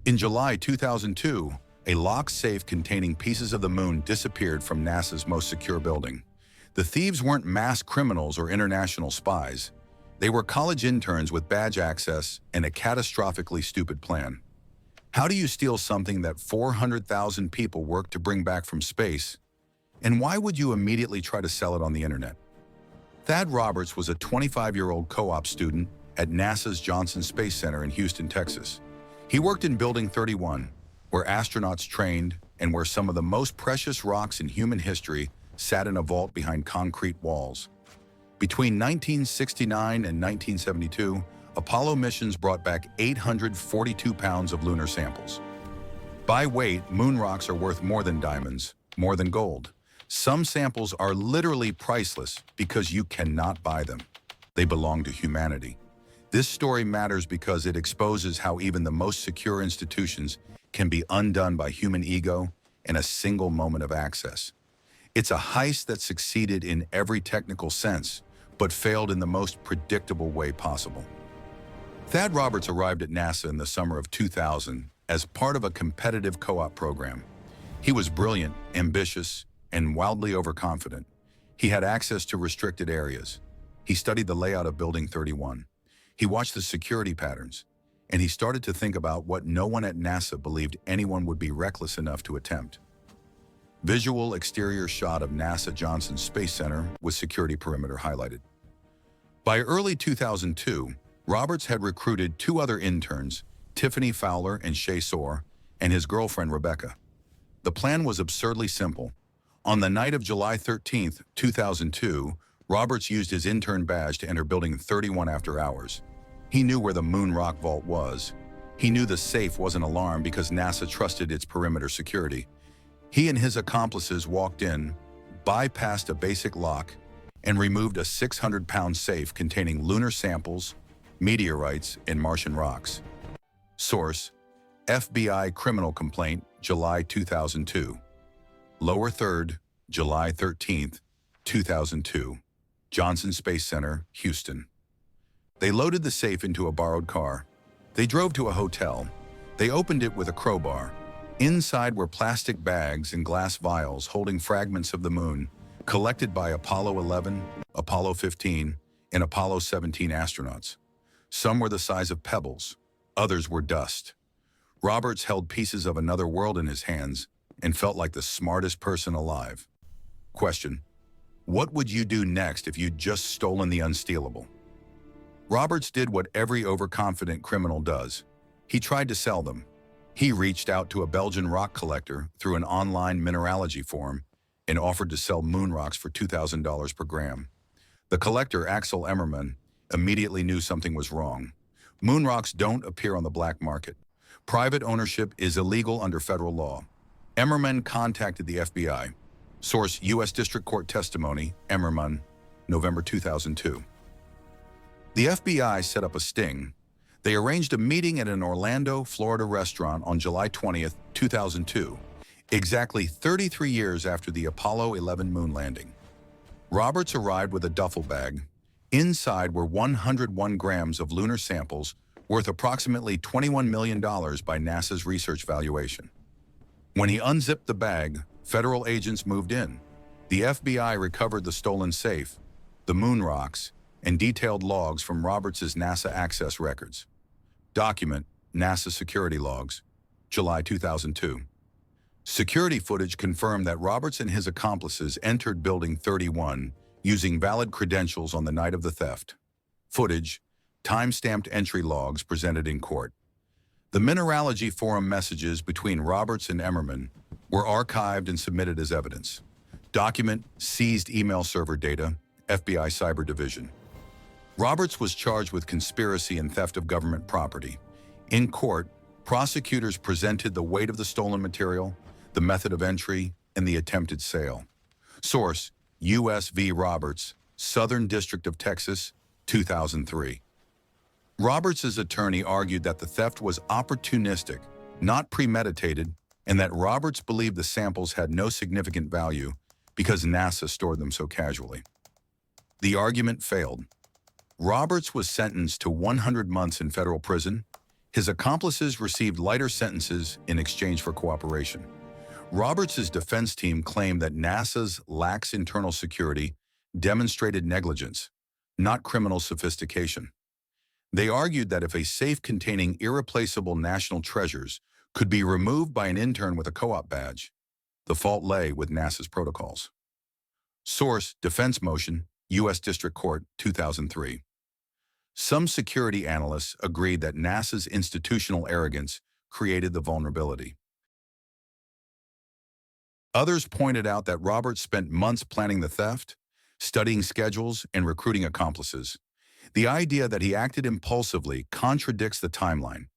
In July 2002, a locked safe containing pieces of the moon disappeared from NASA's most secure building. The thieves weren't mass criminals or international spies. They were college interns with badge access and a catastrophically stupid plan. How do you steal something that 400,000 people worked to bring back from space? And why would you immediately try to sell it on the internet? Thad Roberts was a 25-year-old co-op student at NASA's Johnson Space Center in Houston, Texas. He worked in Building 31, where astronauts trained and where some of the most precious rocks in human history sat in a vault behind concrete walls. Between 1969 and 1972, Apollo missions brought back 842 pounds of lunar samples. By weight, moon rocks are worth more than diamonds, more than gold. Some samples are literally priceless because you cannot buy them. They belong to humanity. This story matters because it exposes how even the most secure institutions can be undone by human ego and a single moment of access. It's a heist that succeeded in every technical sense, but failed in the most predictable way possible. Thad Roberts arrived at NASA in the summer of 2000 as part of a competitive co-op program. He was brilliant, ambitious, and wildly overconfident. He had access to restricted areas. He studied the layout of Building 31. He watched the security patterns, and he started to think about what no one at NASA believed anyone would be reckless enough to attempt. Visual exterior shot of NASA Johnson Space Center with security perimeter highlighted. By early 2002, Roberts had recruited two other interns, Tiffany Fowler and Shay Soar, and his girlfriend Rebecca. The plan was absurdly simple. On the night of July 13, 2002, Roberts used his intern badge to enter Building 31 after hours. He knew where the moon rock vault was. He knew the safe wasn't alarmed because NASA trusted its perimeter security. He and his accomplices walked in, bypassed a basic lock, and removed a 600-pound safe containing lunar samples, meteorites, and Martian rocks. Source: FBI Criminal Complaint, July 2002. Lower Third, July 13, 2002. Johnson Space Center, Houston. They loaded the safe into a borrowed car. They drove to a hotel. They opened it with a crowbar. Inside were plastic bags and glass vials holding fragments of the moon, collected by Apollo 11, Apollo 15, and Apollo 17 astronauts. Some were the size of pebbles, others were dust. Roberts held pieces of another world in his hands and felt like the smartest person alive. Question: what would you do next if you'd just stolen the unstealable? Roberts did what every overconfident criminal does. He tried to sell them. He reached out to a Belgian rock collector through an online mineralogy forum and offered to sell moon rocks for $2,000 per gram. The collector, Axel Emmerman, immediately knew something was wrong. Moon rocks don't appear on the black market. Private ownership is illegal under federal law. Emmerman contacted the FBI. Source: U.S. District Court testimony, Emmerman, November 2002. The FBI set up a sting. They arranged a meeting at an Orlando, Florida restaurant on July 20th, 2002, exactly 33 years after the Apollo 11 moon landing. Roberts arrived with a duffel bag. Inside were 101 grams of lunar samples worth approximately $21 million by NASA's research valuation. When he unzipped the bag, federal agents moved in. The FBI recovered the stolen safe, the moon rocks, and detailed logs from Roberts' NASA access records. Document: NASA security logs, July 2002. Security footage confirmed that Roberts and his accomplices entered Building 31 using valid credentials on the night of the theft. Footage: time-stamped entry logs presented in court. The Mineralogy Forum messages between Roberts and Emmerman were archived and submitted as evidence. Document: seized email server data, FBI Cyber Division. Roberts was charged with conspiracy and theft of government property. In court, prosecutors presented the weight of the stolen material, the method of entry, and the attempted sale. Source: U.S. v. Roberts, Southern District of Texas, 2003. Roberts' attorney argued that the theft was opportunistic, not premeditated, and that Roberts believed the samples had no significant value because NASA stored them so casually. The argument failed. Roberts was sentenced to 100 months in federal prison. His accomplices received lighter sentences in exchange for cooperation. Roberts' defense team claimed that NASA's lax internal security demonstrated negligence, not criminal sophistication. They argued that if a safe containing irreplaceable national treasures could be removed by an intern with a co-op badge, the fault lay with NASA's protocols. Source: Defense Motion, U.S. District Court, 2003. Some security analysts agreed that NASA's institutional arrogance created the vulnerability. Others pointed out that Roberts spent months planning the theft, studying schedules, and recruiting accomplices. The idea that he acted impulsively contradicts the timeline.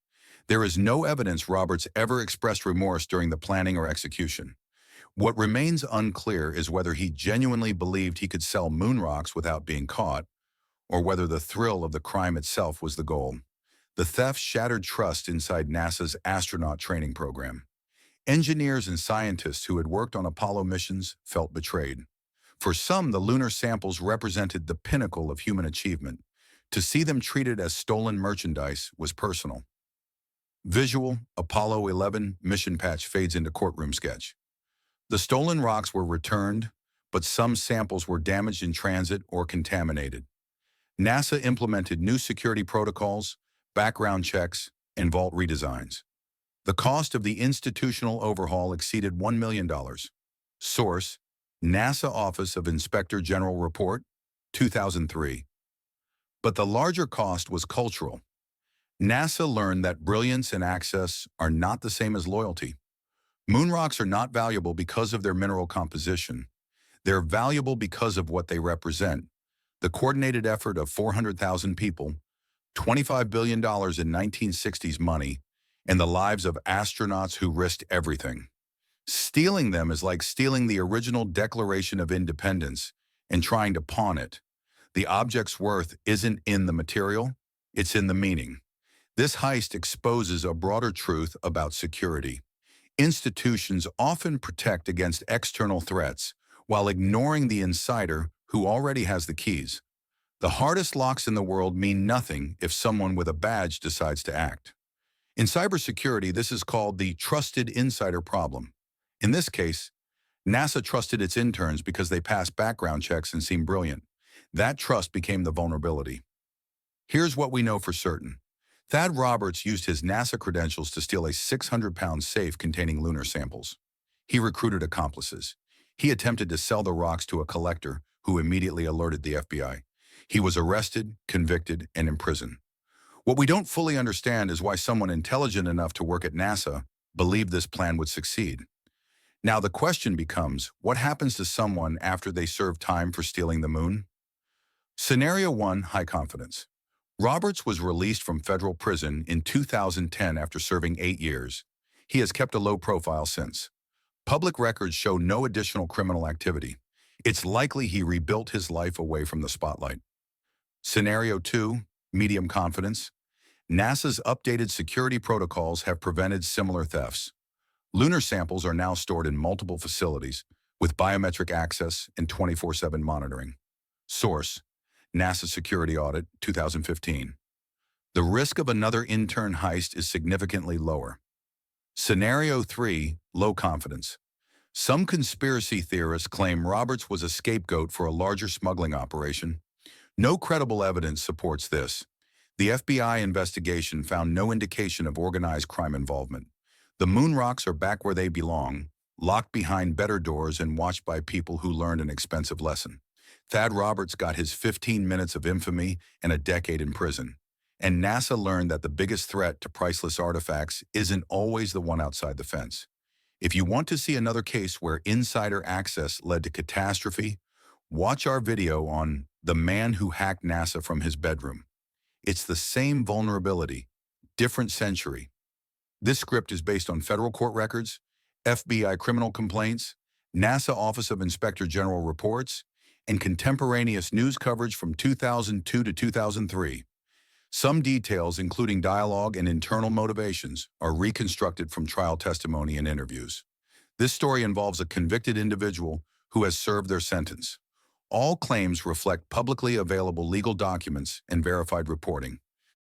There is no evidence Roberts ever expressed remorse during the planning or execution. What remains unclear is whether he genuinely believed he could sell moon rocks without being caught, or whether the thrill of the crime itself was the goal. The theft shattered trust inside NASA's astronaut training program. Engineers and scientists who had worked on Apollo missions felt betrayed. For some, the lunar samples represented the pinnacle of human achievement. To see them treated as stolen merchandise was personal. Visual: Apollo 11 mission patch fades into courtroom sketch. The stolen rocks were returned, but some samples were damaged in transit or contaminated. NASA implemented new security protocols, background checks, and vault redesigns. The cost of the institutional overhaul exceeded $1 million. Source: NASA Office of Inspector General Report, 2003. But the larger cost was cultural. NASA learned that brilliance and access are not the same as loyalty. Moon rocks are not valuable because of their mineral composition. They're valuable because of what they represent: the coordinated effort of 400,000 people, $25 billion in 1960s money, and the lives of astronauts who risked everything. Stealing them is like stealing the original Declaration of Independence and trying to pawn it. The object's worth isn't in the material, it's in the meaning. This heist exposes a broader truth about security. Institutions often protect against external threats while ignoring the insider who already has the keys. The hardest locks in the world mean nothing if someone with a badge decides to act. In cybersecurity, this is called the trusted insider problem. In this case, NASA trusted its interns because they passed background checks and seemed brilliant. That trust became the vulnerability. Here's what we know for certain. Thad Roberts used his NASA credentials to steal a 600-pound safe containing lunar samples. He recruited accomplices. He attempted to sell the rocks to a collector who immediately alerted the FBI. He was arrested, convicted, and imprisoned. What we don't fully understand is why someone intelligent enough to work at NASA believed this plan would succeed. Now the question becomes, what happens to someone after they serve time for stealing the moon? Scenario 1: high confidence. Roberts was released from federal prison in 2010 after serving 8 years. He has kept a low profile since. Public records show no additional criminal activity. It's likely he rebuilt his life away from the spotlight. Scenario 2: medium confidence. NASA's updated security protocols have prevented similar thefts. Lunar samples are now stored in multiple facilities with biometric access and 24/7 monitoring. Source: NASA Security Audit, 2015. The risk of another intern heist is significantly lower. Scenario 3: low confidence. Some conspiracy theorists claim Roberts was a scapegoat for a larger smuggling operation. No credible evidence supports this. The FBI investigation found no indication of organized crime involvement. The moon rocks are back where they belong, locked behind better doors and watched by people who learned an expensive lesson. Thad Roberts got his 15 minutes of infamy and a decade in prison. And NASA learned that the biggest threat to priceless artifacts isn't always the one outside the fence. If you want to see another case where insider access led to catastrophe, watch our video on The Man Who Hacked NASA from His Bedroom. It's the same vulnerability, different century. This script is based on federal court records, FBI criminal complaints, NASA Office of Inspector General reports, and contemporaneous news coverage from 2002 to 2003. Some details, including dialogue and internal motivations, are reconstructed from trial testimony and interviews. This story involves a convicted individual who has served their sentence. All claims reflect publicly available legal documents and verified reporting.